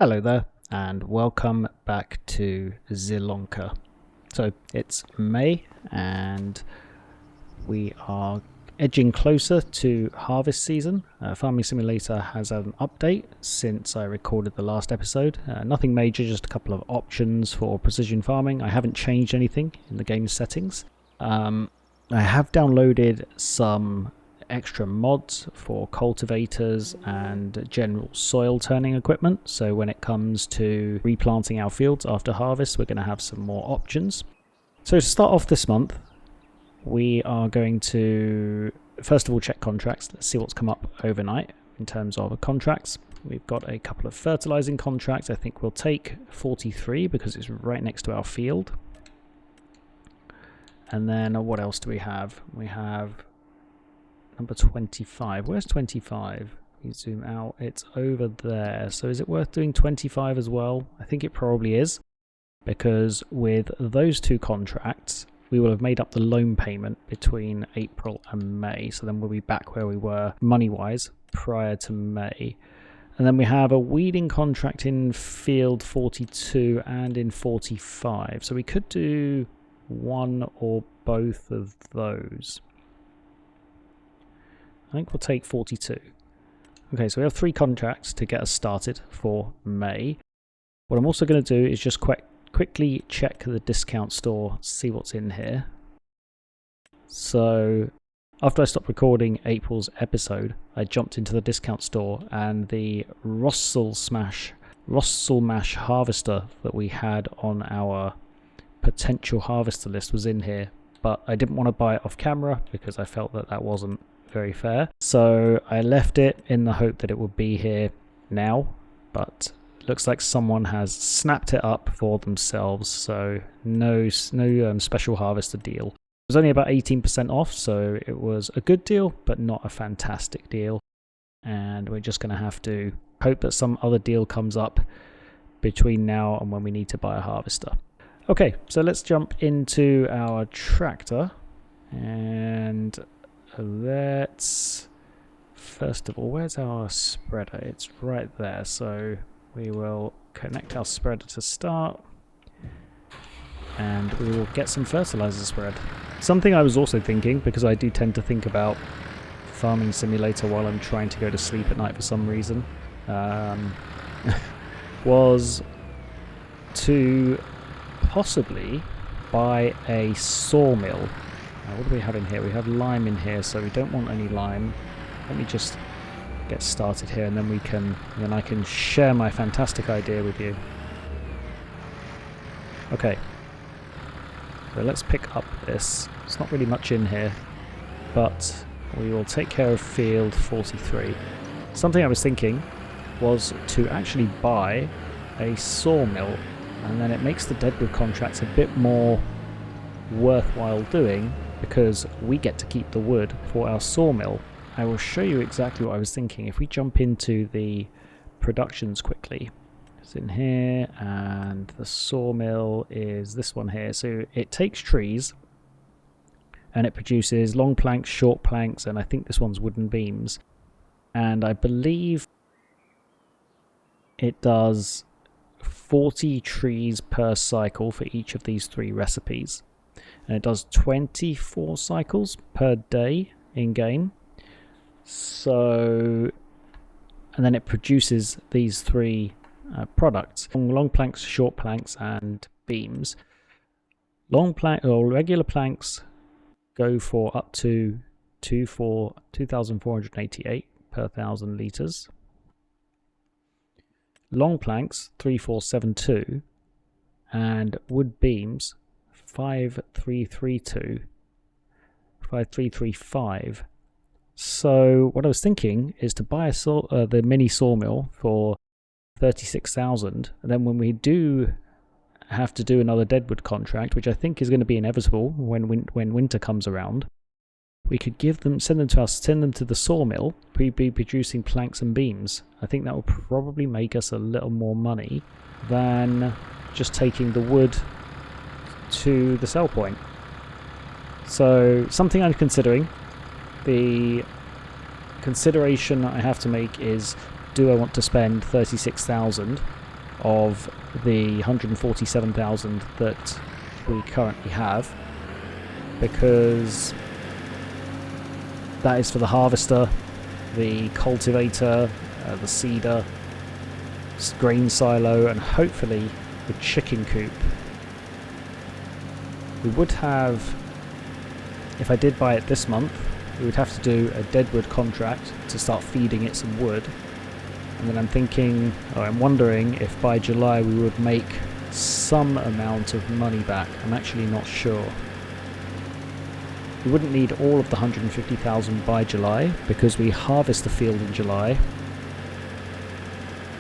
Hello there, and welcome back to Zielonka. So it's May, and we are edging closer to harvest season. Farming Simulator has an update since I recorded the last episode. Nothing major, just a couple of options for precision farming. I haven't changed anything in the game settings. I have downloaded some extra mods for cultivators and general soil turning equipment, so when it comes to replanting our fields after harvest, we're going to have some more options. So to start off this month, we are going to first of all check contracts. Let's see what's come up overnight in terms of contracts. We've got a couple of fertilizing contracts. I think we'll take 43 because it's right next to our field. And then what else do we have? We have number 25. Where's 25? You zoom out, it's over there. So is it worth doing 25 as well? I think it probably is, because with those two contracts, we will have made up the loan payment between April and May. So then we'll be back where we were money-wise prior to May. And then we have a weeding contract in field 42 and in 45. So we could do one or both of those. I think we'll take 42. Okay, so we have 3 contracts to get us started for May. What I'm also going to do is just quickly check the discount store, see what's in here. So after I stopped recording April's episode, I jumped into the discount store, and the Rossel Mash harvester that we had on our potential harvester list was in here, but I didn't want to buy it off camera because I felt that wasn't very fair. So I left it in the hope that it would be here now, but looks like someone has snapped it up for themselves, so no special harvester deal. It was only about 18% off, so it was a good deal but not a fantastic deal, and we're just going to have to hope that some other deal comes up between now and when we need to buy a harvester. Okay, so let's jump into our tractor, and let's first of all, where's our spreader? It's right there, so we will connect our spreader to start, and we will get some fertilizer spread. Something I was also thinking, because I do tend to think about Farming Simulator while I'm trying to go to sleep at night for some reason, was to possibly buy a sawmill. What do we have in here? We have lime in here, so we don't want any lime. Let me just get started here, and then I can share my fantastic idea with you. Okay, so let's pick up this. It's not really much in here, but we will take care of field 43. Something I was thinking was to actually buy a sawmill, and then it makes the deadwood contracts a bit more worthwhile doing, because we get to keep the wood for our sawmill. I will show you exactly what I was thinking. If we jump into the productions quickly, it's in here, and the sawmill is this one here. So it takes trees and it produces long planks, short planks, and I think this one's wooden beams, and I believe it does 40 trees per cycle for each of these 3 recipes. And it does 24 cycles per day in game. So, and then it produces these 3 products: long planks, short planks, and beams. Regular planks go for up to 2,488 per 1,000 liters. Long planks 3,472, and wood beams 5,335. So what I was thinking is to buy the mini sawmill for 36,000, and then when we do have to do another deadwood contract, which I think is going to be inevitable when winter comes around, we could send them to the sawmill. We'd be producing planks and beams. I think that will probably make us a little more money than just taking the wood to the sell point. So something I'm considering. The consideration I have to make is, do I want to spend 36,000 of the 147,000 that we currently have, because that is for the harvester, the cultivator, the seeder, grain silo, and hopefully the chicken coop. We would have, if I did buy it this month, we would have to do a deadwood contract to start feeding it some wood. And then I'm thinking, or I'm wondering if by July we would make some amount of money back. I'm actually not sure. We wouldn't need all of the 150,000 by July because we harvest the field in July,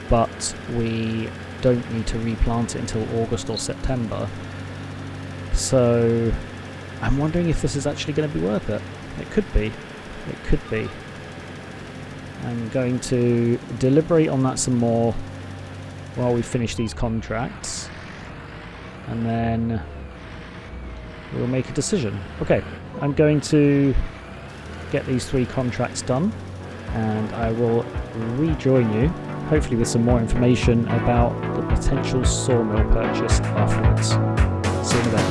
but we don't need to replant it until August or September. So I'm wondering if this is actually going to be worth it. It could be. It could be. I'm going to deliberate on that some more while we finish these contracts, and then we'll make a decision. Okay, I'm going to get these 3 contracts done, and I will rejoin you, hopefully with some more information about the potential sawmill purchase afterwards. See you in a bit.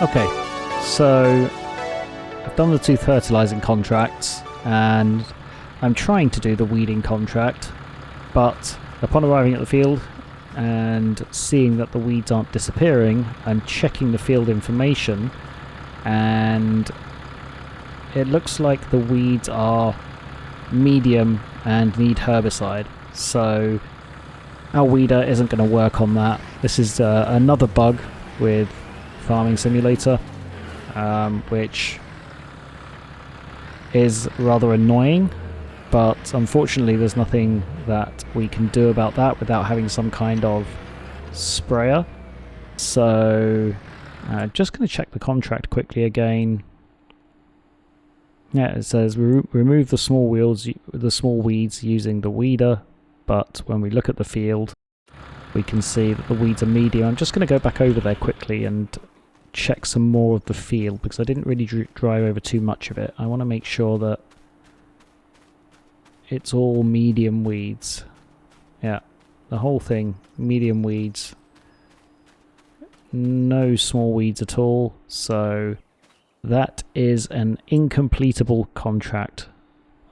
Okay, so I've done the 2 fertilizing contracts, and I'm trying to do the weeding contract, but upon arriving at the field and seeing that the weeds aren't disappearing, I'm checking the field information, and it looks like the weeds are medium and need herbicide, so our weeder isn't going to work on that. This is another bug with Farming Simulator, which is rather annoying, but unfortunately there's nothing that we can do about that without having some kind of sprayer. So just going to check the contract quickly again. Yeah, it says remove the small weeds using the weeder, but when we look at the field we can see that the weeds are medium. I'm just going to go back over there quickly and check some more of the field because I didn't really drive over too much of it. I want to make sure that it's all medium weeds. Yeah, the whole thing, medium weeds. No small weeds at all, so that is an incompletable contract,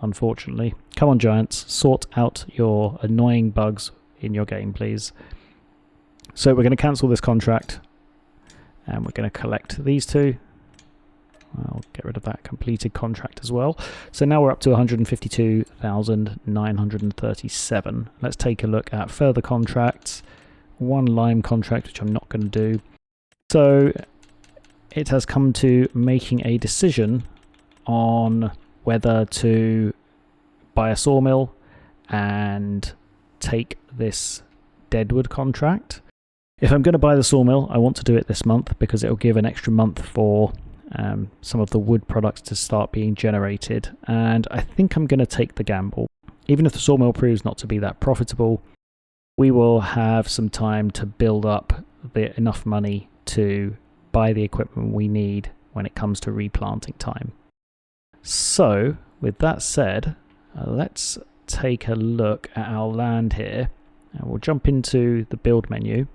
unfortunately. Come on, Giants, sort out your annoying bugs in your game, please. So we're going to cancel this contract, and we're going to collect these 2. I'll get rid of that completed contract as well. So now we're up to 152,937. Let's take a look at further contracts. 1 lime contract, which I'm not going to do. So it has come to making a decision on whether to buy a sawmill and take this deadwood contract. If I'm going to buy the sawmill, I want to do it this month because it will give an extra month for some of the wood products to start being generated, and I think I'm going to take the gamble. Even if the sawmill proves not to be that profitable, we will have some time to build up enough money to buy the equipment we need when it comes to replanting time. So with that said, let's take a look at our land here. And we'll jump into the build menu.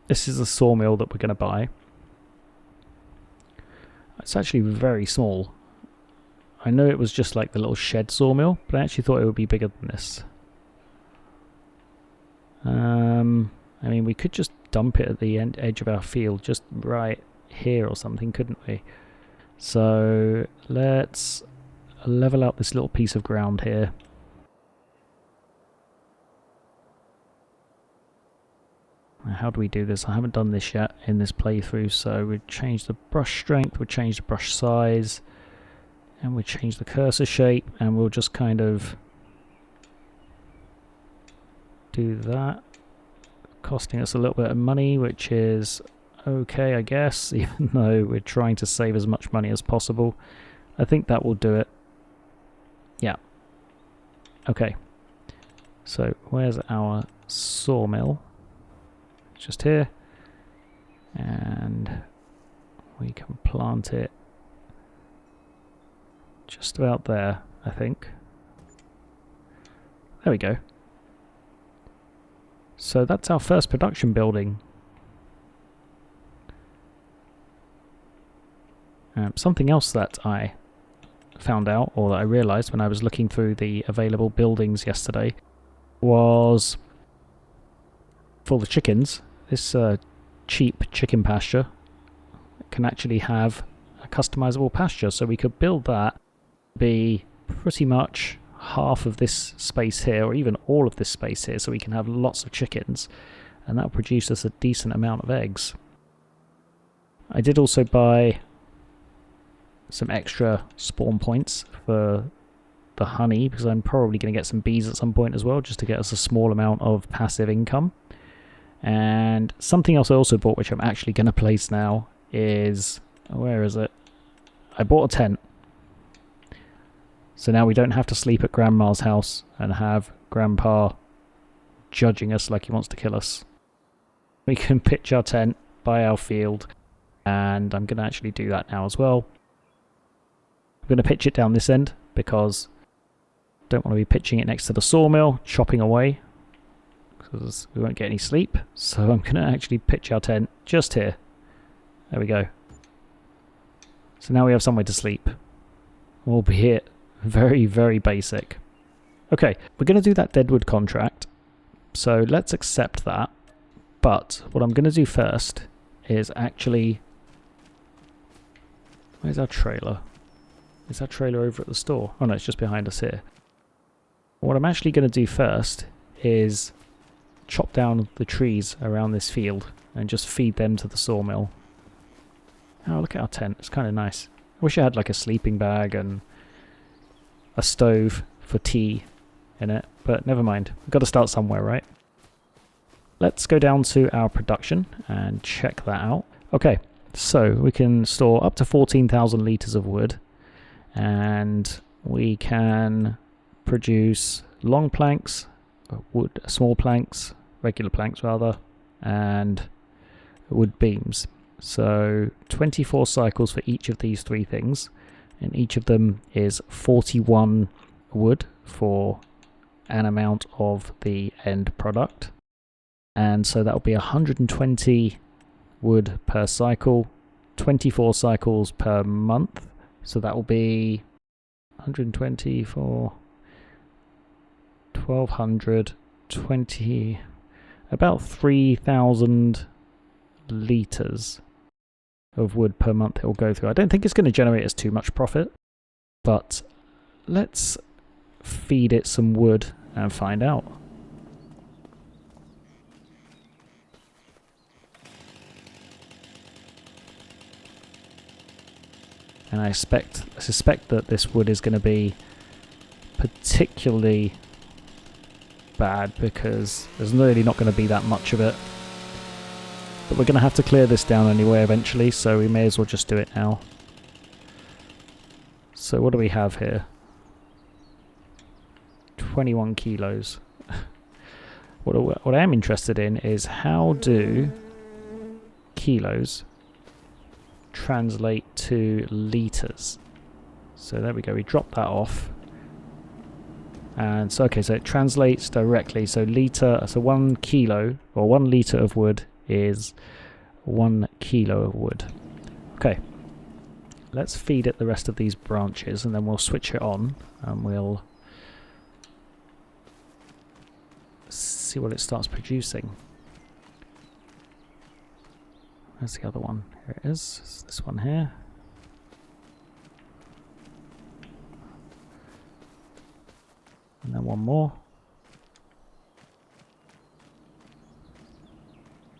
This is the sawmill that we're going to buy. It's actually very small. I know it was just like the little shed sawmill, but I actually thought it would be bigger than this. I mean, we could just dump it at the edge of our field, just right here or something, couldn't we? So let's level out this little piece of ground here. How do we do this? I haven't done this yet in this playthrough, so we'd change the brush strength, we'd change the brush size, and we'd change the cursor shape, and we'll just kind of do that. Costing us a little bit of money, which is okay, I guess, even though we're trying to save as much money as possible. I think that will do it. Yeah. Okay. So where's our sawmill? It's just here. And we can plant it just about there, I think. There we go. So that's our first production building. Something else that I found out, or that I realised when I was looking through the available buildings yesterday, was for the chickens, this cheap chicken pasture can actually have a customizable pasture. So we could build that, be pretty much half of this space here, or even all of this space here, so we can have lots of chickens, and that'll produce us a decent amount of eggs. I did also buy some extra spawn points for the honey, because I'm probably going to get some bees at some point as well, just to get us a small amount of passive income. And something else I also bought, which I'm actually going to place now, is, where is it? I bought a tent. So now we don't have to sleep at Grandma's house and have Grandpa judging us like he wants to kill us. We can pitch our tent by our field, and I'm going to actually do that now as well. I'm going to pitch it down this end because I don't want to be pitching it next to the sawmill, chopping away, because we won't get any sleep. So I'm going to actually pitch our tent just here. There we go. So now we have somewhere to sleep, albeit very, very basic. Okay, we're going to do that deadwood contract, so let's accept that. But what I'm going to do first is actually... Where's our trailer? Is our trailer over at the store? Oh no, it's just behind us here. What I'm actually going to do first is chop down the trees around this field and just feed them to the sawmill. Oh, look at our tent. It's kind of nice. I wish I had like a sleeping bag and a stove for tea in it, but never mind. We've got to start somewhere, right? Let's go down to our production and check that out. Okay, so we can store up to 14,000 litres of wood, and we can produce long planks, small planks, regular planks rather, and wood beams. So 24 cycles for each of these three things, and each of them is 41 wood for an amount of the end product. And so that will be 120 wood per cycle, 24 cycles per month. So that will be 120 for 1,220, about 3,000 litres of wood per month it will go through. I don't think it's going to generate us too much profit, but let's feed it some wood and find out. And I suspect that this wood is going to be particularly bad because there's really not going to be that much of it. But we're going to have to clear this down anyway eventually, so we may as well just do it now. So what do we have here? 21 kilos. What I am interested in is how do kilos translate to litres. So there we go, we dropped that off. And so, okay, so it translates directly. So 1 kilo, or 1 litre of wood is 1 kilo of wood. Okay, let's feed it the rest of these branches, and then we'll switch it on, and we'll see what it starts producing. Where's the other one? Here it is. It's this one here. And then one more.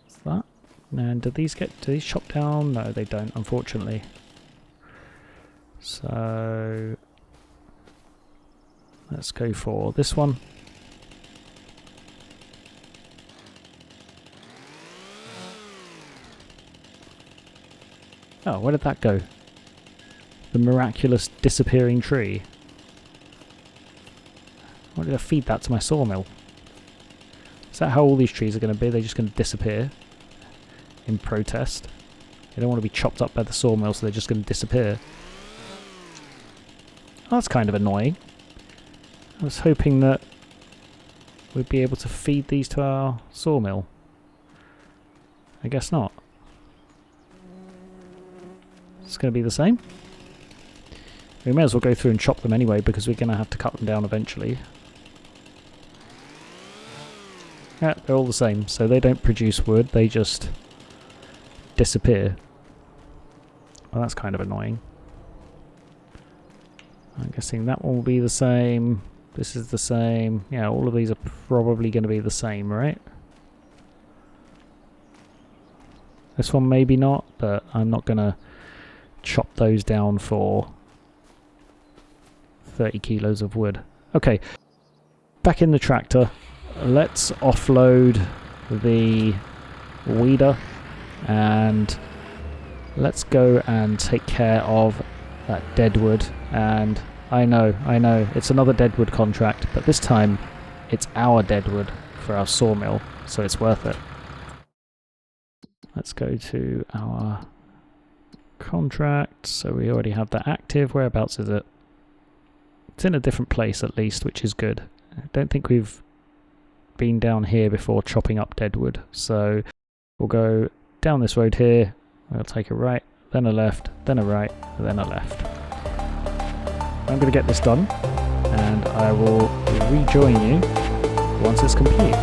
What's that? And do these chop down? No, they don't, unfortunately. So let's go for this one. Oh, where did that go? The miraculous disappearing tree. Why did I feed that to my sawmill? Is that how all these trees are going to be? They're just going to disappear in protest. They don't want to be chopped up by the sawmill, so they're just going to disappear. Oh, that's kind of annoying. I was hoping that we'd be able to feed these to our sawmill. I guess not. It's going to be the same. We may as well go through and chop them anyway, because we're going to have to cut them down eventually. Yeah, they're all the same. So they don't produce wood, they just disappear. Well, that's kind of annoying. I'm guessing that one will be the same. This is the same. Yeah, all of these are probably going to be the same, right? This one maybe not, but I'm not going to chop those down for 30 kilos of wood. Okay, back in the tractor. Let's offload the weeder and let's go and take care of that deadwood. And I know, it's another deadwood contract, but this time it's our deadwood for our sawmill, so it's worth it. Let's go to our contract. So we already have that active. Whereabouts is it? It's in a different place at least, which is good. I don't think we've been down here before chopping up deadwood, so we'll go down this road here. We'll take a right, then a left, then a right, then a left. I'm going to get this done, and I will rejoin you once it's complete.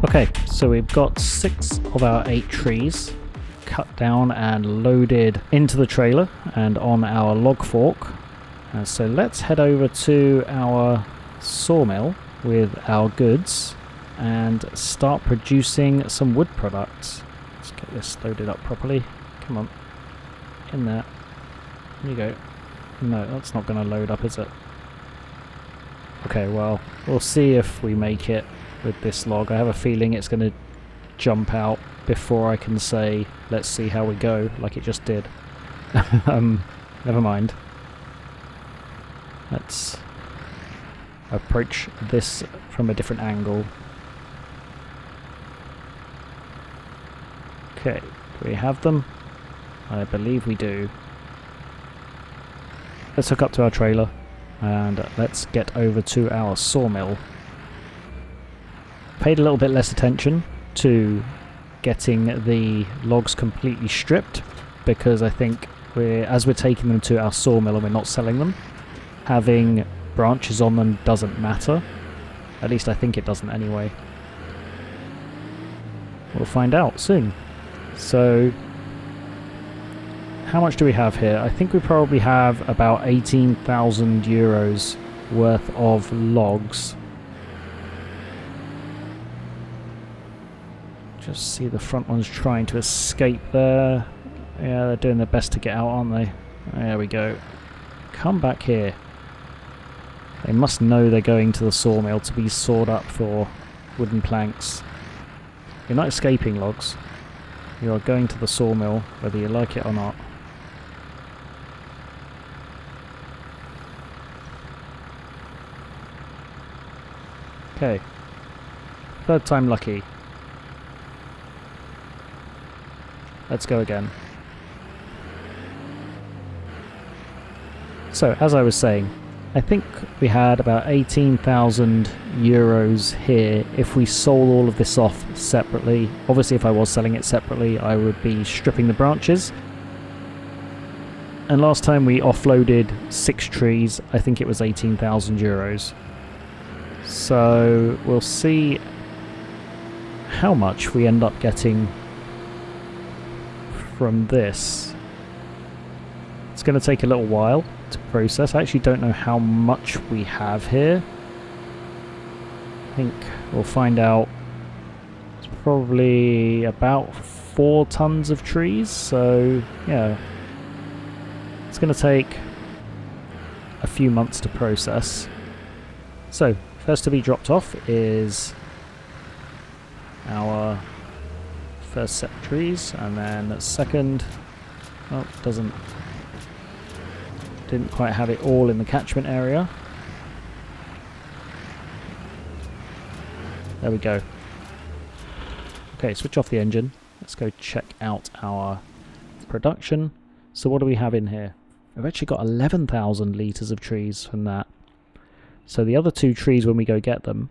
Okay, so we've got 6 of our 8 trees cut down and loaded into the trailer and on our log fork. So let's head over to our sawmill with our goods and start producing some wood products. Let's get this loaded up properly. Come on. In there. There you go. No, that's not going to load up, is it? Okay, well, we'll see if we make it with this log. I have a feeling it's going to jump out before I can say, let's see how we go, like it just did. Never mind. Let's approach this from a different angle. Okay, do we have them? I believe we do. Let's hook up to our trailer and let's get over to our sawmill. Paid a little bit less attention to getting the logs completely stripped because I think as we're taking them to our sawmill and we're not selling them, having branches on them doesn't matter. At least I think it doesn't anyway. We'll find out soon. So, how much do we have here? I think we probably have about 18,000 euros worth of logs. Just see the front ones trying to escape there. Yeah, they're doing their best to get out, aren't they? There we go. Come back here. They must know they're going to the sawmill to be sawed up for wooden planks. You're not escaping, logs. You are going to the sawmill, whether you like it or not. Okay. Third time lucky. Let's go again. So, as I was saying, I think we had about 18,000 euros here if we sold all of this off separately. Obviously, if I was selling it separately, I would be stripping the branches. And last time we offloaded 6 trees, I think it was 18,000 euros. So, we'll see how much we end up getting from this. It's going to take a little while to process. I actually don't know how much we have here. I think we'll find out. It's probably about 4 tons of trees, so yeah, it's going to take a few months to process. So first to be dropped off is our first set of trees, and then second, oh, didn't quite have it all in the catchment area. There we go. Okay, switch off the engine. Let's go check out our production. So what do we have in here? We've actually got 11,000 litres of trees from that. So the other 2 trees, when we go get them,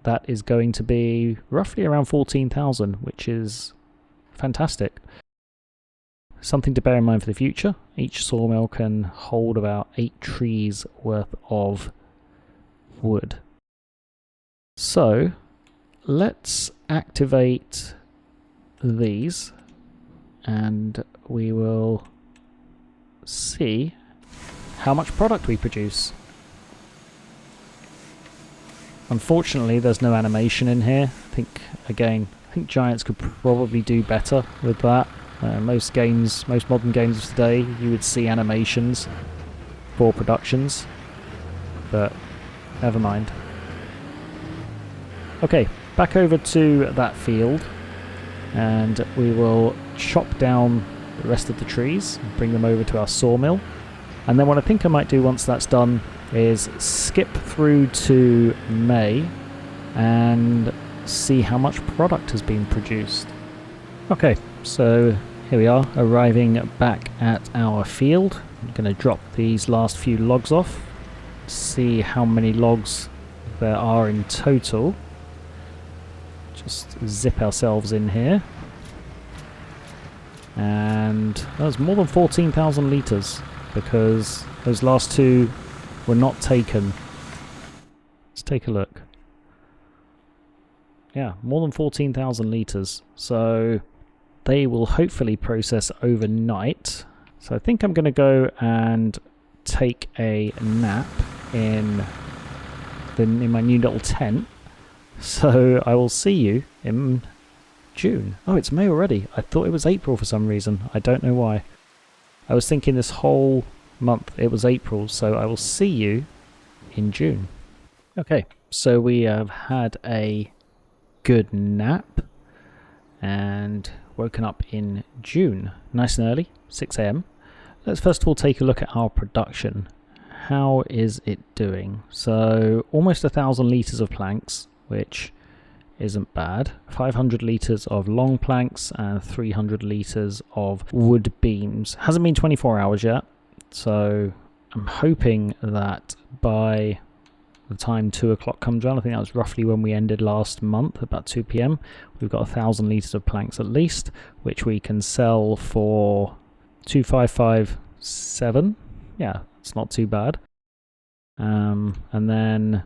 that is going to be roughly around 14,000, which is fantastic. Something to bear in mind for the future. Each sawmill can hold about 8 trees worth of wood. So let's activate these and we will see how much product we produce. Unfortunately, there's no animation in here. I think Giants could probably do better with that. Most modern games of today, you would see animations for productions, but never mind. Okay, back over to that field, and we will chop down the rest of the trees, bring them over to our sawmill, and then what I think I might do once that's done is skip through to May and see how much product has been produced. Okay, so here we are, arriving back at our field. I'm going to drop these last few logs off, see how many logs there are in total. Just zip ourselves in here. And there's more than 14,000 litres because those last 2 were not taken. Let's take a look. Yeah, more than 14,000 litres. So they will hopefully process overnight. So I think I'm going to go and take a nap in my new little tent. So I will see you in June. Oh, it's May already. I thought it was April for some reason. I don't know why. I was thinking this whole month it was April, so I will see you in June. Okay, so we have had a good nap and woken up in June. Nice and early, 6 AM. Let's first of all take a look at our production. How is it doing? So almost 1,000 litres of planks, which isn't bad. 500 litres of long planks and 300 litres of wood beams. Hasn't been 24 hours yet, so I'm hoping that by the time 2 o'clock comes around, I think that was roughly when we ended last month, about 2 PM, we've got 1,000 litres of planks at least, which we can sell for 2,557. Yeah, it's not too bad. And then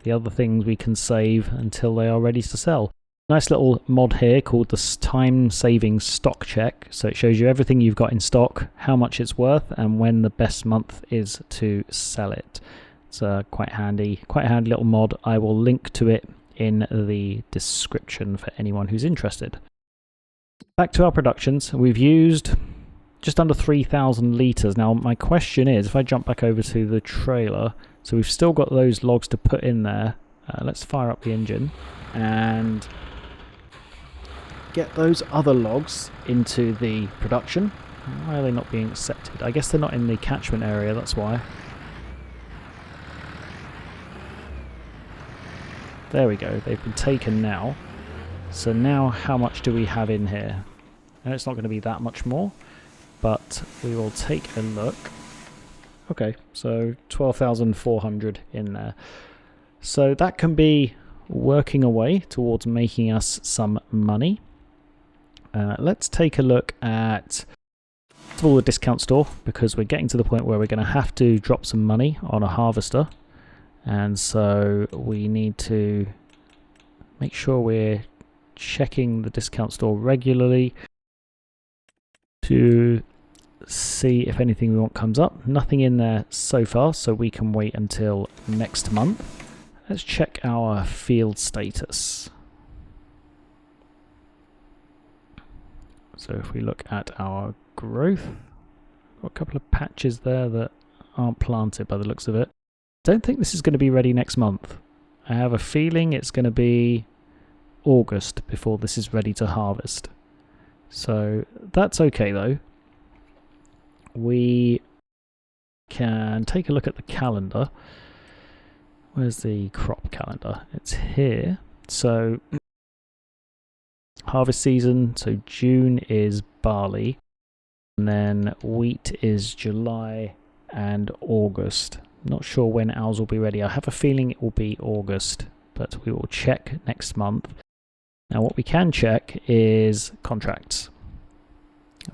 the other things we can save until they are ready to sell. Nice little mod here called the time saving stock check. So it shows you everything you've got in stock, how much it's worth, and when the best month is to sell it. It's quite handy little mod. I will link to it in the description for anyone who's interested. Back to our productions. We've used just under 3,000 litres. Now my question is, if I jump back over to the trailer, so we've still got those logs to put in there. Let's fire up the engine and get those other logs into the production. Why are they not being accepted? I guess they're not in the catchment area, that's why. There we go, they've been taken now. So now how much do we have in here? And it's not going to be that much more, but we will take a look. Okay, so 12,400 in there. So that can be working away towards making us some money. Let's take a look at all the discount store, because we're getting to the point where we're going to have to drop some money on a harvester. And so we need to make sure we're checking the discount store regularly to see if anything we want comes up. Nothing in there so far, so we can wait until next month. Let's check our field status. So if we look at our growth, got a couple of patches there that aren't planted by the looks of it. Don't think this is going to be ready next month. I have a feeling it's going to be August before this is ready to harvest. So that's okay though. We can take a look at the calendar. Where's the crop calendar? It's here. So harvest season, so June is barley, and then wheat is July and August. Not sure when ours will be ready. I have a feeling it will be August, but we will check next month. Now what we can check is contracts.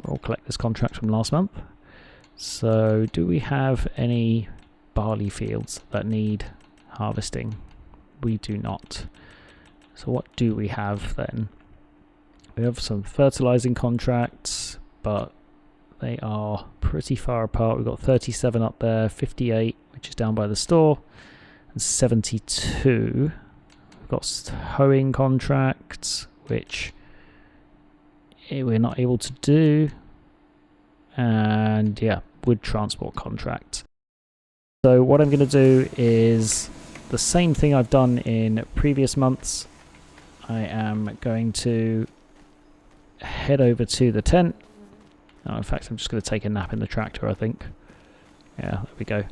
We'll collect this contract from last month. So do we have any barley fields that need harvesting? We do not. So what do we have then? We have some fertilizing contracts, but they are pretty far apart. We've got 37 up there, 58, which is down by the store, and 72. We've got hoeing contracts, which we're not able to do. And yeah, wood transport contract. So what I'm going to do is the same thing I've done in previous months. I am going to head over to the tent. Oh, in fact, I'm just going to take a nap in the tractor, I think. Yeah, there we go.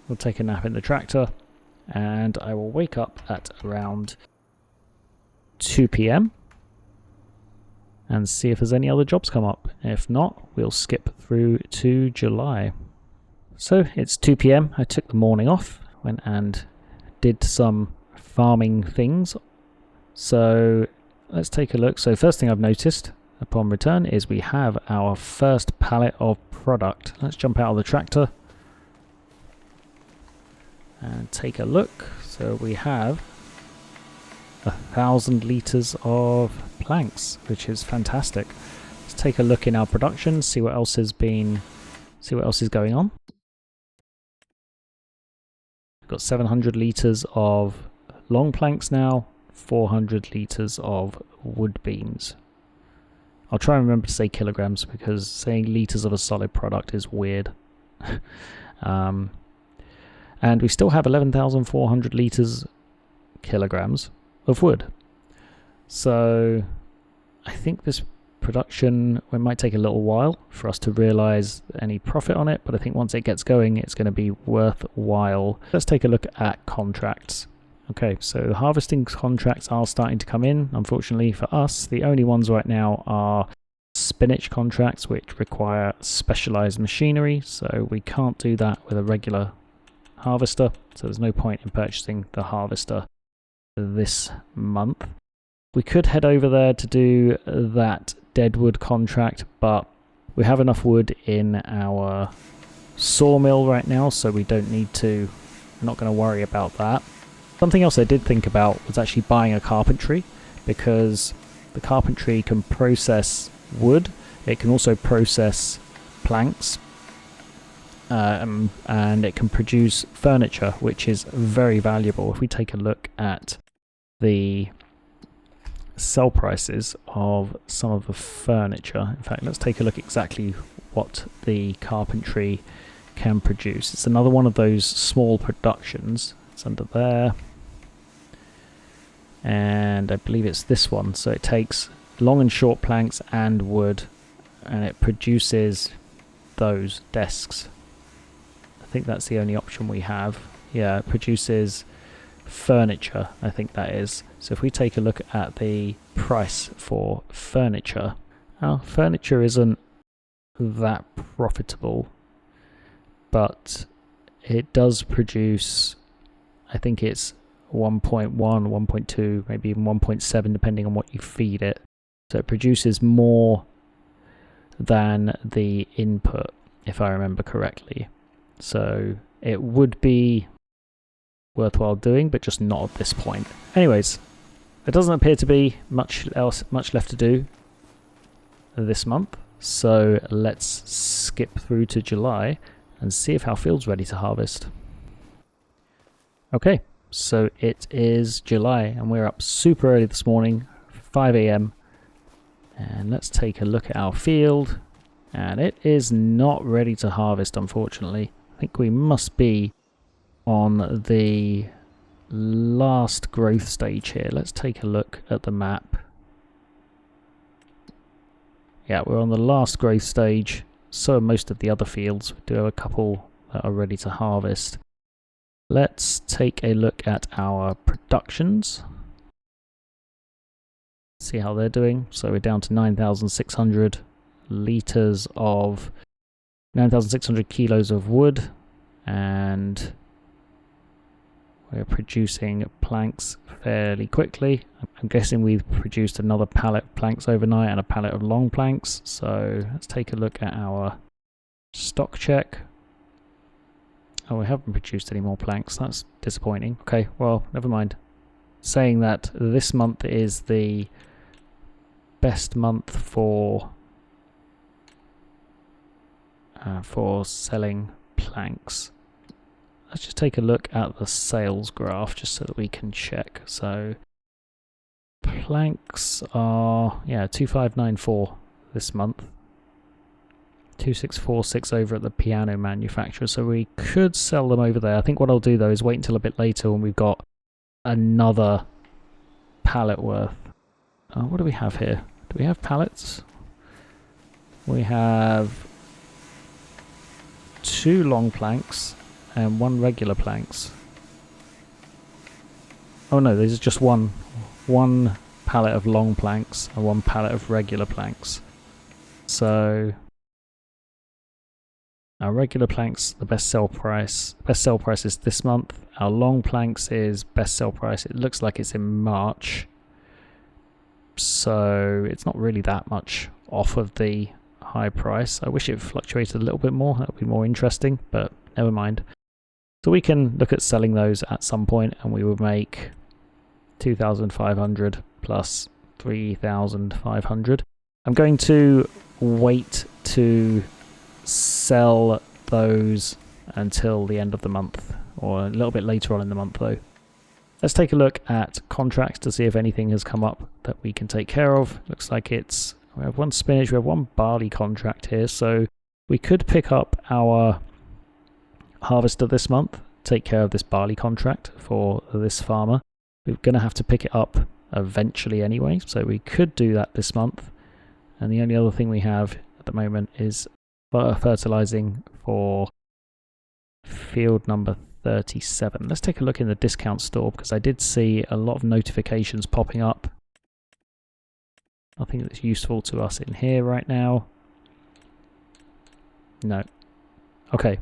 We'll take a nap in the tractor, and I will wake up at around 2 PM and see if there's any other jobs come up. If not, we'll skip through to July. So it's 2 PM. I took the morning off, went and did some farming things. So let's take a look. So first thing I've noticed upon return is we have our first pallet of product. Let's jump out of the tractor and take a look. So we have 1,000 litres of planks, which is fantastic. Let's take a look in our production, see what else is going on. got 700 litres of long planks now, 400 litres of wood beams. I'll try and remember to say kilograms because saying litres of a solid product is weird. And we still have 11,400 litres kilograms of wood. So I think this production, it might take a little while for us to realize any profit on it, but I think once it gets going, it's going to be worthwhile. Let's take a look at contracts. Okay, so the harvesting contracts are starting to come in. Unfortunately for us, the only ones right now are spinach contracts, which require specialized machinery, so we can't do that with a regular harvester, so there's no point in purchasing the harvester this month. We could head over there to do that deadwood contract, but we have enough wood in our sawmill right now, so we don't need to, we're not going to worry about that. Something else I did think about was actually buying a carpentry, because the carpentry can process wood, it can also process planks, and it can produce furniture, which is very valuable. If we take a look at the sell prices of some of the furniture, in fact let's take a look exactly what the carpentry can produce. It's another one of those small productions. It's under there, and I believe it's this one. So it takes long and short planks and wood, and it produces those desks. I think that's the only option we have. Yeah, it produces furniture, I think that is. So if we take a look at the price for furniture, furniture isn't that profitable, but it does produce, I think it's 1.1, 1.2, maybe even 1.7 depending on what you feed it. So it produces more than the input, if I remember correctly. So it would be worthwhile doing, but just not at this point. Anyways, there doesn't appear to be much left to do this month, so let's skip through to July and see if our field's ready to harvest. Okay, so it is July and we're up super early this morning, 5 AM, and let's take a look at our field, and it is not ready to harvest, unfortunately. I think we must be on the last growth stage here. Let's take a look at the map. Yeah, we're on the last growth stage. So are most of the other fields. We do have a couple that are ready to harvest. Let's take a look at our productions. See how they're doing. So we're down to 9,600 litres of 9,600 kilos of wood, and we're producing planks fairly quickly. I'm guessing we've produced another pallet of planks overnight and a pallet of long planks. So let's take a look at our stock check. Oh, we haven't produced any more planks. That's disappointing. Okay, well, never mind. Saying that this month is the best month for selling planks. Let's just take a look at the sales graph just so that we can check. So planks are, yeah, 2594 this month. 2646 over at the piano manufacturer, so we could sell them over there. I think what I'll do though is wait until a bit later when we've got another pallet worth. What do we have here? Do we have pallets? We have 2 long planks and 1 regular planks. Oh no, there's just one pallet of long planks and 1 pallet of regular planks. So our regular planks, the best sell price is this month. Our long planks is best sell price. It looks like it's in March, so it's not really that much off of the high price. I wish it fluctuated a little bit more. That would be more interesting, but never mind. So we can look at selling those at some point, and we will make 2,500 plus 3,500. I'm going to wait to sell those until the end of the month, or a little bit later on in the month though. Let's take a look at contracts to see if anything has come up that we can take care of. Looks like we have one spinach, we have one barley contract here, so we could pick up our harvester this month, take care of this barley contract for this farmer. We're going to have to pick it up eventually anyway, so we could do that this month. And the only other thing we have at the moment is fertilizing for field number 37. Let's take a look in the discount store, because I did see a lot of notifications popping up. Nothing that's useful to us in here right now. No. Okay.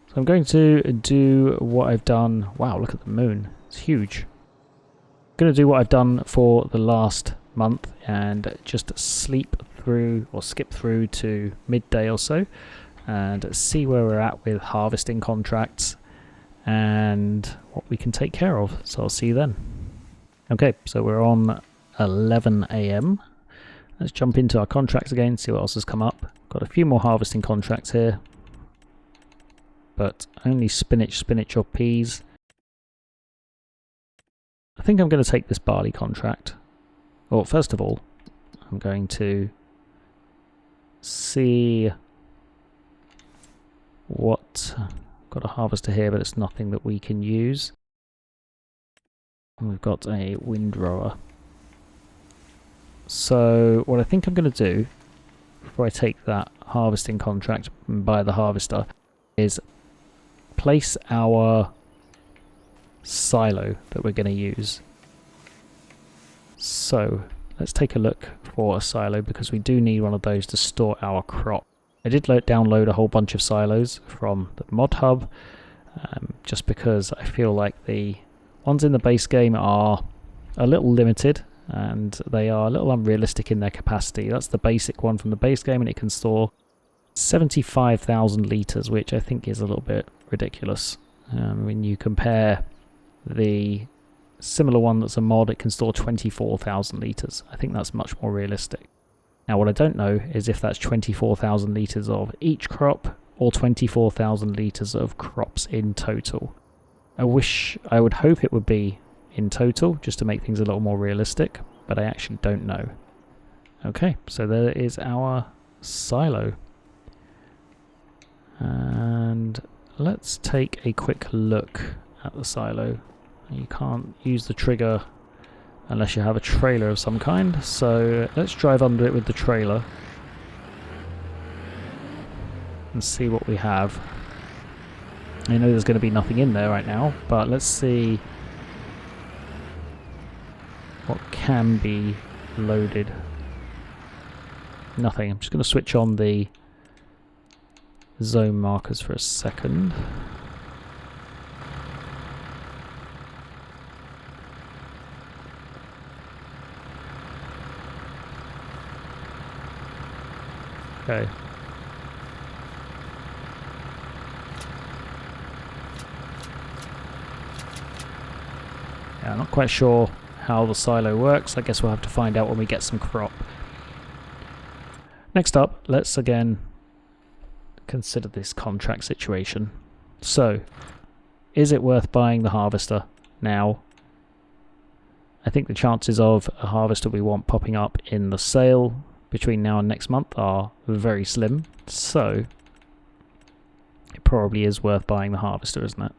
So I'm going to do what I've done. Wow, look at the moon. It's huge. I'm going to do what I've done for the last month and just sleep through or skip through to midday or so and see where we're at with harvesting contracts and what we can take care of. So I'll see you then. Okay, so we're on 11 AM. Let's jump into our contracts again, see what else has come up. Got a few more harvesting contracts here, but only spinach or peas. I think I'm going to take this barley contract. Well, first of all, I'm going to see what... Got a harvester here, but it's nothing that we can use. And we've got a windrower. So what I think I'm going to do before I take that harvesting contract and buy the harvester is place our silo that we're going to use. So let's take a look for a silo, because we do need one of those to store our crop. I did download a whole bunch of silos from the mod hub, just because I feel like the ones in the base game are a little limited and they are a little unrealistic in their capacity. That's the basic one from the base game, and it can store 75,000 litres, which I think is a little bit ridiculous. When you compare the similar one that's a mod, it can store 24,000 litres. I think that's much more realistic. Now what I don't know is if that's 24,000 litres of each crop or 24,000 litres of crops in total. I would hope it would be in total, just to make things a little more realistic, but I actually don't know. Okay, so there is our silo. And let's take a quick look at the silo. You can't use the trigger unless you have a trailer of some kind, so let's drive under it with the trailer and see what we have. I know there's going to be nothing in there right now, but let's see what can be loaded. Nothing. I'm just going to switch on the zone markers for a second. Okay. Yeah, I'm not quite sure how the silo works. I guess we'll have to find out when we get some crop. Next up, let's again consider this contract situation. So, is it worth buying the harvester now? I think the chances of a harvester we want popping up in the sale between now and next month are very slim, so it probably is worth buying the harvester, isn't it?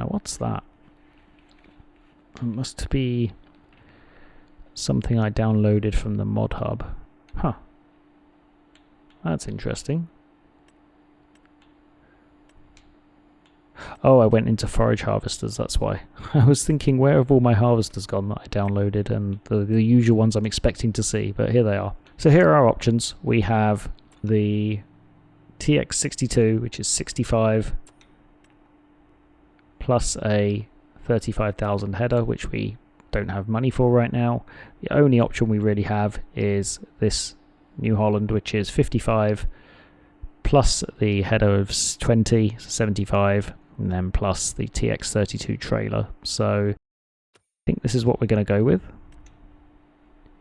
What's that? It must be something I downloaded from the mod hub. Huh. That's interesting. Oh, I went into forage harvesters, that's why. I was thinking, where have all my harvesters gone that I downloaded, and the usual ones I'm expecting to see, but here they are. So here are our options. We have the TX62, which is 65, plus a 35,000 header, which we don't have money for right now. The only option we really have is this New Holland, which is 55, plus the header of 20, 75, and then plus the TX32 trailer. So I think this is what we're going to go with.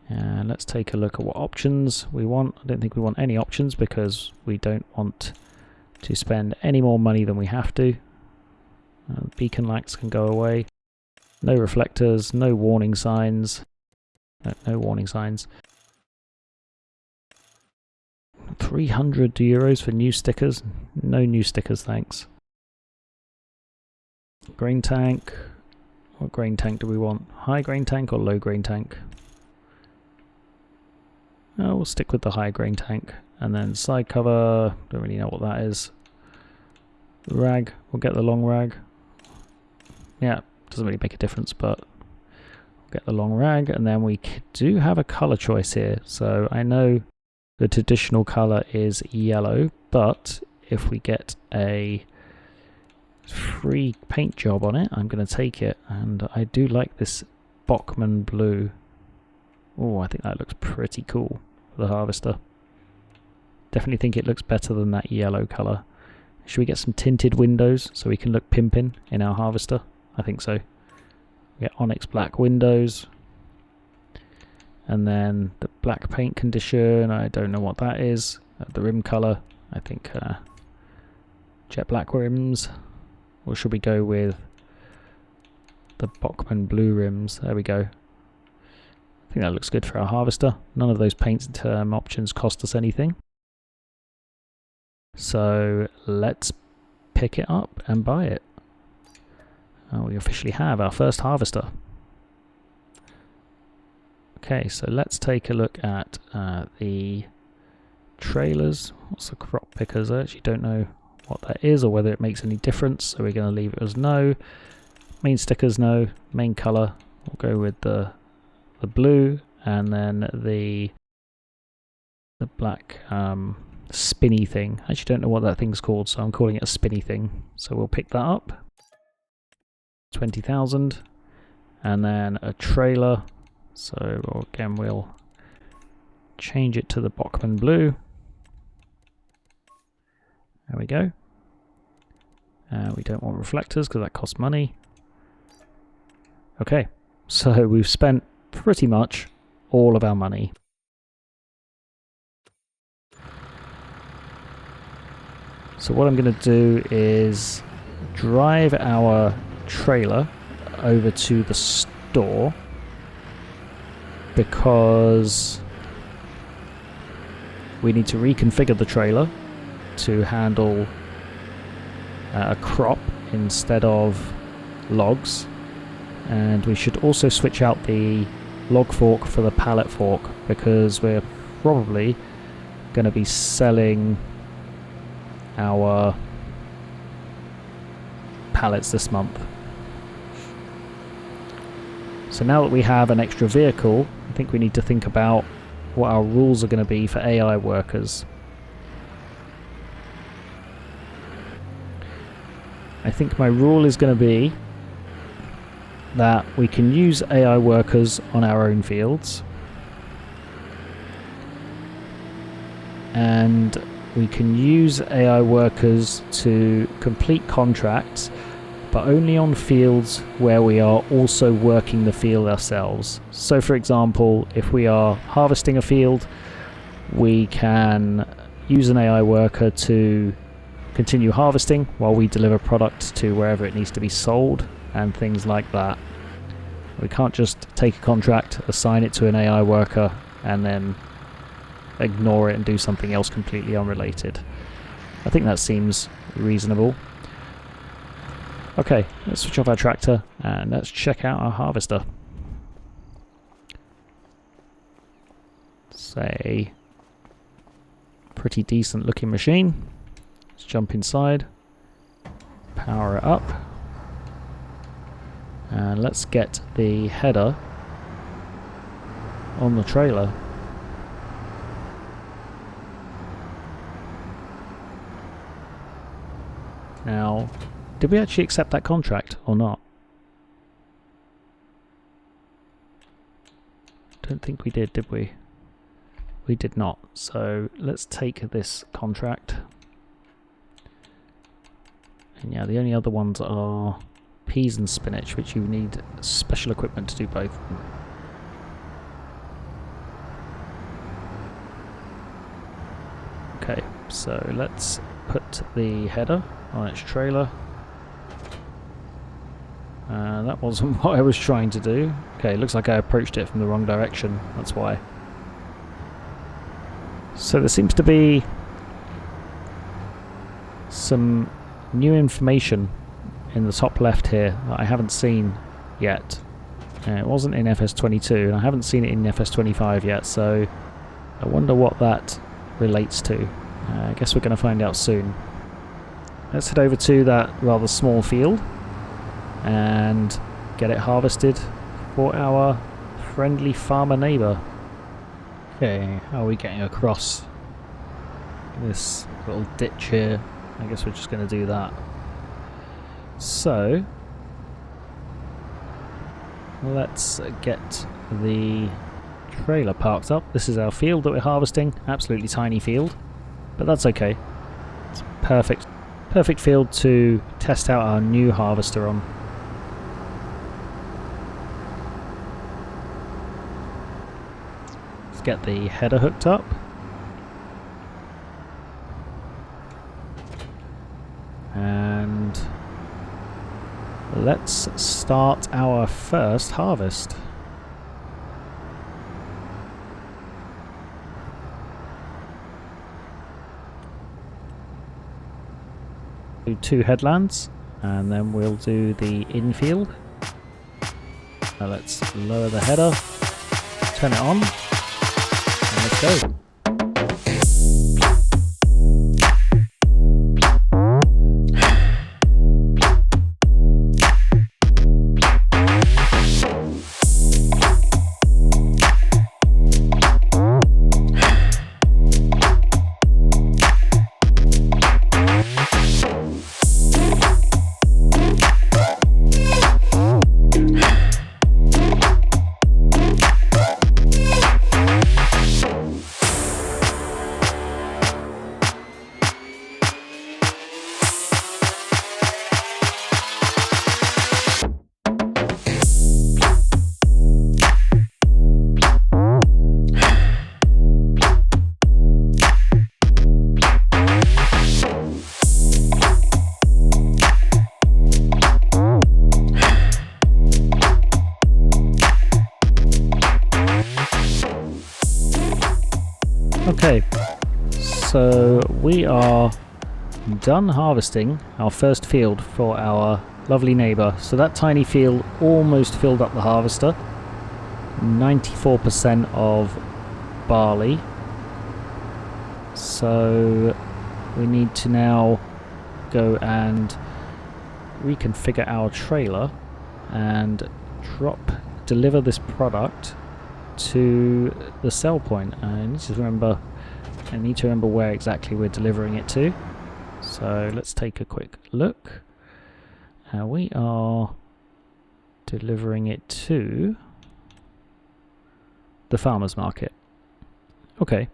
And let's take a look at what options we want. I don't think we want any options because we don't want to spend any more money than we have to. Beacon lights can go away. No reflectors, no warning signs. No warning signs. 300 euros for new stickers. No new stickers, thanks. Grain tank. What grain tank do we want? High grain tank or low grain tank? Oh, we'll stick with the high grain tank. And then side cover, don't really know what that is. Rag, we'll get the long rag. Yeah, doesn't really make a difference, but we'll get the long rag. And then we do have a color choice here. So I know the traditional color is yellow, but if we get a free paint job on it, I'm going to take it. And I do like this Bachmann blue. Oh, I think that looks pretty cool for the harvester. Definitely think it looks better than that yellow colour. Should we get some tinted windows so we can look pimping in our harvester? I think so. We get onyx black windows. And then the black paint condition, I don't know what that is. The rim colour, I think jet black rims. Or should we go with the Bachmann blue rims? There we go. I think that looks good for our harvester. None of those paint options cost us anything. So let's pick it up and buy it. We officially have our first harvester. Okay, so let's take a look at the trailers. What's the crop pickers? I actually don't know what that is or whether it makes any difference, so we're going to leave it as no. Main stickers, no. Main colour, we'll go with the blue, and then the black spinny thing. I actually don't know what that thing's called, so I'm calling it a spinny thing. So we'll pick that up. 20,000. And then a trailer. So again, we'll change it to the Bachmann blue. There we go. We don't want reflectors because that costs money. Okay, so we've spent pretty much all of our money. So what I'm going to do is drive our trailer over to the store because we need to reconfigure the trailer to handle a crop instead of logs, and we should also switch out the log fork for the pallet fork because we're probably going to be selling our pallets this month. So now that we have an extra vehicle, I think we need to think about what our rules are going to be for AI workers. I think my rule is going to be that we can use AI workers on our own fields, and we can use AI workers to complete contracts, but only on fields where we are also working the field ourselves. So for example, if we are harvesting a field, we can use an AI worker to continue harvesting while we deliver product to wherever it needs to be sold and things like that. We can't just take a contract, assign it to an AI worker, and then ignore it and do something else completely unrelated. I think that seems reasonable. Okay, let's switch off our tractor and let's check out our harvester. It's a pretty decent looking machine. Let's jump inside, power it up, and let's get the header on the trailer. Now, did we actually accept that contract or not? Don't think we did we? We did not. So let's take this contract. And yeah, the only other ones are peas and spinach, which you need special equipment to do both. Okay, So let's put the header on its trailer. That wasn't what I was trying to do. Okay, looks like I approached it from the wrong direction, that's why. So there seems to be some new information in the top left here that I haven't seen yet. It wasn't in FS22 and I haven't seen it in FS25 yet, so I wonder what that relates to. I guess we're going to find out soon. Let's head over to that rather small field and get it harvested for our friendly farmer neighbour. Okay, how are we getting across this little ditch here? I guess we're just going to do that. So, let's get the trailer parked up. This is our field that we're harvesting. Absolutely tiny field, but that's okay. It's a perfect field to test out our new harvester on. Let's get the header hooked up. And let's start our first harvest. Do 2 headlands and then we'll do the infield. Now let's lower the header, turn it on, and let's go. Okay, so we are done harvesting our first field for our lovely neighbour. So that tiny field almost filled up the harvester. 94% of barley. So we need to now go and reconfigure our trailer and deliver this product to the sell point. I need to remember where exactly we're delivering it to. So let's take a quick look. We are delivering it to the farmer's market. Okay.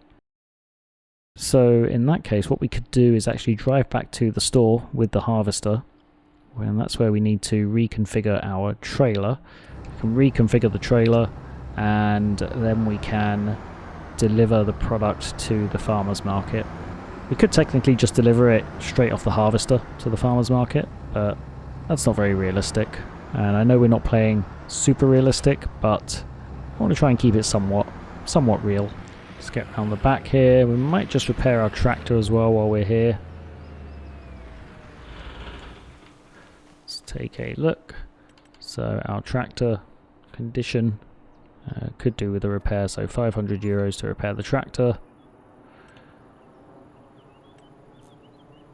So in that case, what we could do is actually drive back to the store with the harvester, and that's where we need to reconfigure our trailer. We can reconfigure the trailer, and then we can deliver the product to the farmer's market. We could technically just deliver it straight off the harvester to the farmer's market, but that's not very realistic. And I know we're not playing super realistic, but I want to try and keep it somewhat real. Let's get around the back here. We might just repair our tractor as well while we're here. Let's take a look. So our tractor condition could do with a repair, so 500 euros to repair the tractor.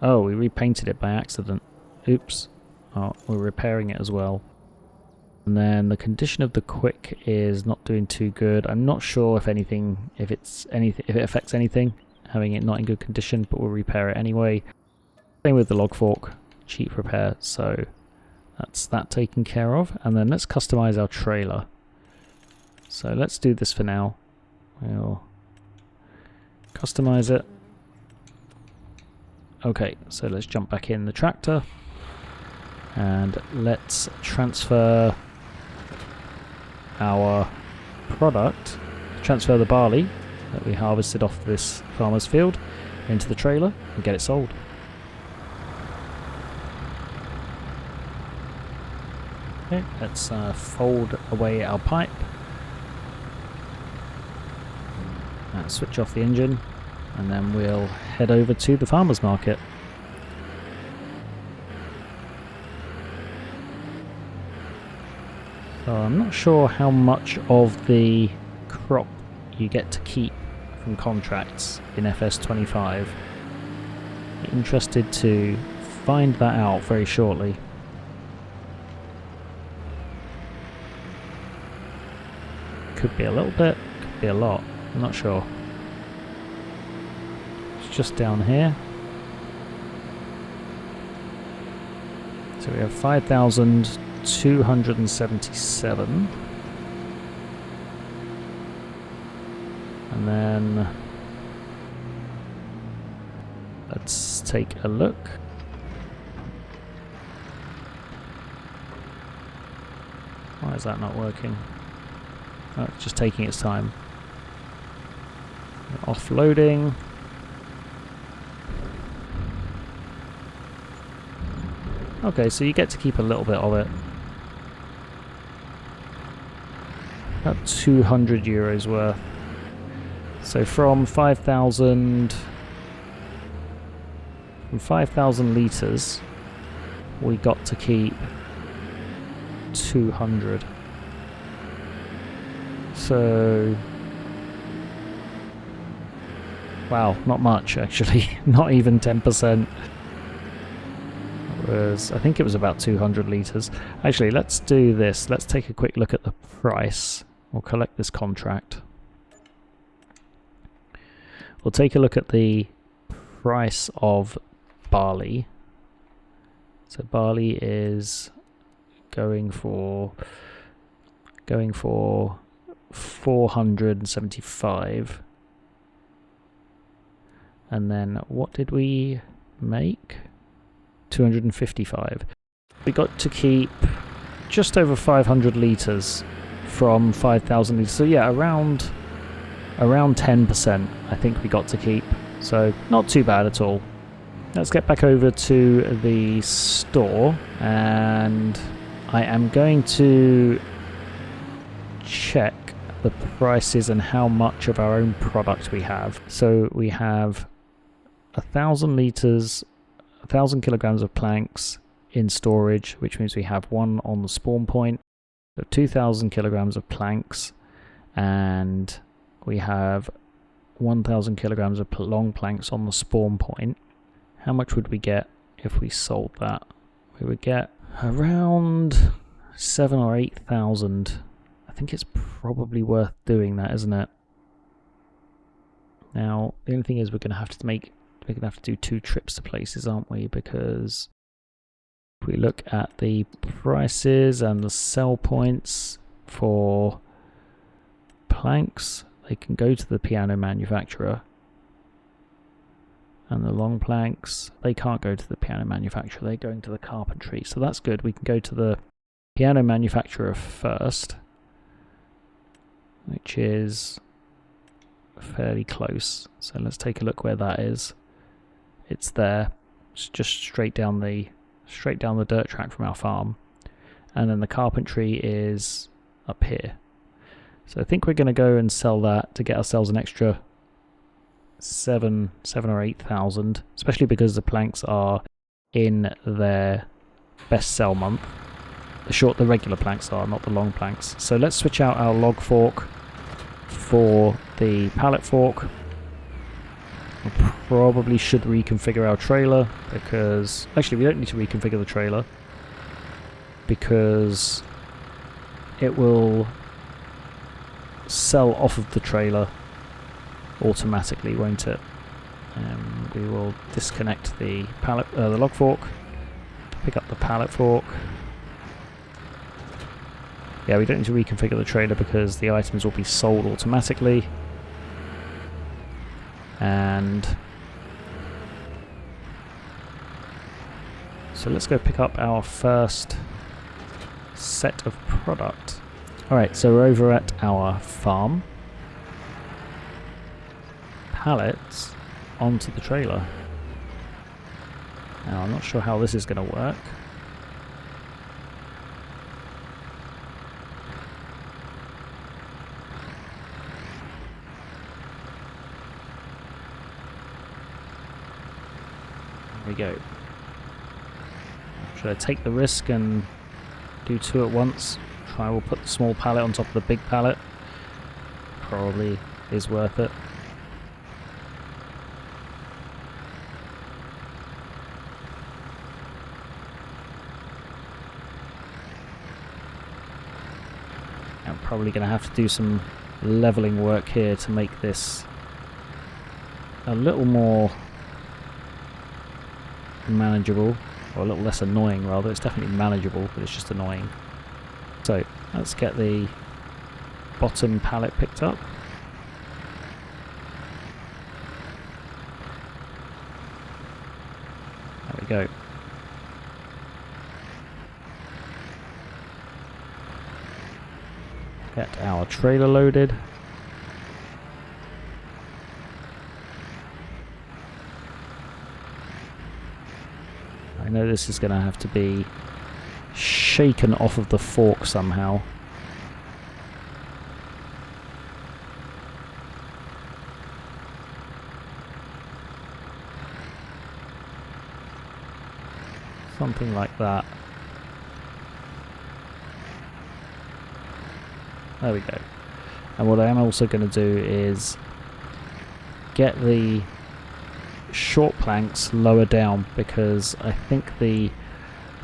Oh, we repainted it by accident. Oops. Oh, we're repairing it as well. And then the condition of the quick is not doing too good. I'm not sure if it affects anything, having it not in good condition, but we'll repair it anyway. Same with the log fork, cheap repair, so that's that taken care of. And then let's customize our trailer. So let's do this for now. We'll customize it. Okay, so let's jump back in the tractor and let's transfer our product, transfer the barley that we harvested off this farmer's field into the trailer and get it sold. Okay, let's fold away our pipe. Switch off the engine, and then we'll head over to the farmer's market. So I'm not sure how much of the crop you get to keep from contracts in FS25. Interested to find that out very shortly. Could be a little bit, could be a lot, I'm not sure. It's just down here. So we have 5,277. And then let's take a look. Why is that not working? Oh, it's just taking its time. Offloading. Okay, so you get to keep a little bit of it. About 200 euros worth. So from 5,000 litres, we got to keep 200. So, wow, not much actually, not even 10%. I think it was about 200 litres. Actually, let's do this. Let's take a quick look at the price. We'll collect this contract. We'll take a look at the price of barley. So barley is going for 475. And then what did we make? 255. We got to keep just over 500 litres from 5,000 litres. So yeah, around 10% I think we got to keep. So not too bad at all. Let's get back over to the store, and I am going to check the prices and how much of our own product we have. So we have 1,000 litres, 1,000 kilograms of planks in storage, which means we have one on the spawn point. So 2,000 kilograms of planks, and we have 1,000 kilograms of long planks on the spawn point. How much would we get if we sold that? We would get around 7,000 or 8,000. I think it's probably worth doing that, isn't it? Now, the only thing is we're going to have to do 2 trips to places, aren't we? Because if we look at the prices and the sell points for planks, they can go to the piano manufacturer. And the long planks, they can't go to the piano manufacturer, they're going to the carpentry. So that's good. We can go to the piano manufacturer first, which is fairly close. So let's take a look where that is. It's there. It's just straight down the dirt track from our farm. And then the carpentry is up here. So I think we're going to go and sell that to get ourselves an extra 7 or 8,000, especially because the planks are in their best sell month. The regular planks are, not the long planks. So let's switch out our log fork for the pallet fork. We probably should reconfigure our trailer, because actually we don't need to reconfigure the trailer because it will sell off of the trailer automatically, won't it? We will disconnect the the log fork, pick up the pallet fork. Yeah, we don't need to reconfigure the trailer because the items will be sold automatically. And so let's go pick up our first set of product. Alright, so we're over at our farm. Pallets onto the trailer. Now, I'm not sure how this is going to work. There we go. Should I take the risk and do two at once? We'll put the small pallet on top of the big pallet. Probably is worth it. I'm probably going to have to do some leveling work here to make this a little more manageable, or a little less annoying rather. It's definitely manageable, but it's just annoying. So let's get the bottom pallet picked up. There we go. Get our trailer loaded. I know this is going to have to be shaken off of the fork somehow. Something like that. There we go. And what I am also going to do is get the short planks lower down, because I think the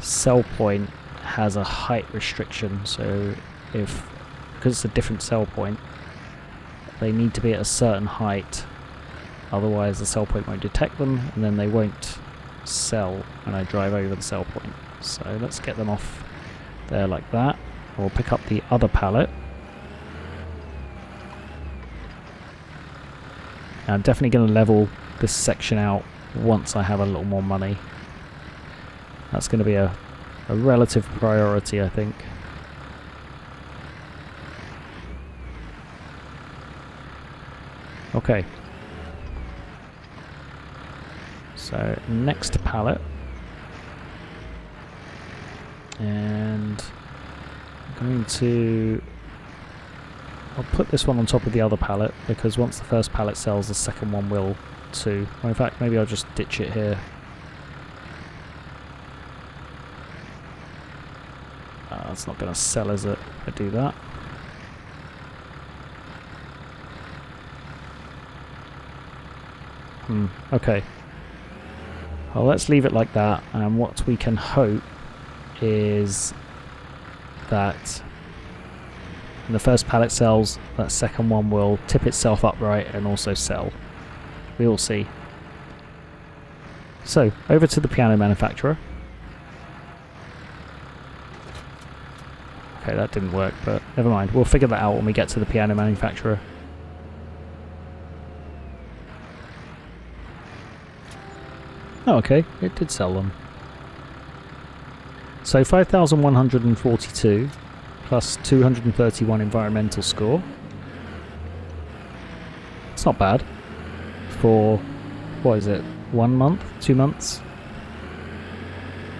cell point has a height restriction, so because it's a different cell point, they need to be at a certain height, otherwise the cell point won't detect them and then they won't sell when I drive over the cell point. So let's get them off there like that. We'll pick up the other pallet. I'm definitely going to level this section out once I have a little more money. That's going to be a relative priority, I think. Okay. So next pallet. And I'm going to... I'll put this one on top of the other pallet, because once the first pallet sells, the second one will too. Or in fact, maybe I'll just ditch it here. It's not going to sell, is it, if I do that? Okay. Well, let's leave it like that, and what we can hope is that when the first pallet sells, that second one will tip itself upright and also sell. We will see. So, over to the piano manufacturer. Okay, that didn't work, but never mind. We'll figure that out when we get to the piano manufacturer. Oh, okay. It did sell them. So 5,142 plus 231 environmental score. It's not bad for, what is it, 1 month, 2 months?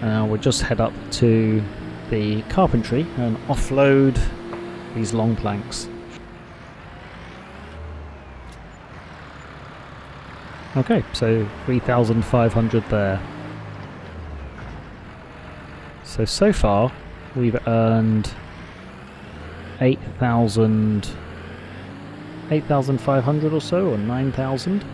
We'll just head up to the carpentry and offload these long planks. Okay, so 3,500 there. So far we've earned 8,500 or so, or 9,000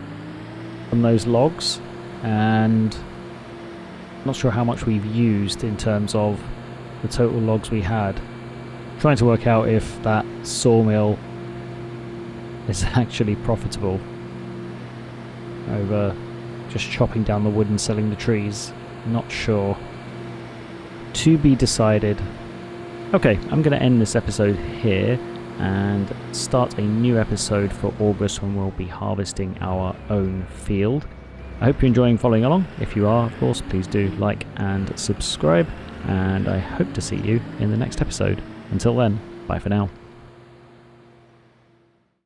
from those logs, and I'm not sure how much we've used in terms of the total logs we had. I'm trying to work out if that sawmill is actually profitable over just chopping down the wood and selling the trees. Not sure. To be decided. Okay, I'm going to end this episode here and start a new episode for August when we'll be harvesting our own field. I hope you're enjoying following along. If you are, of course, please do like and subscribe, and I hope to see you in the next episode. Until then, bye for now.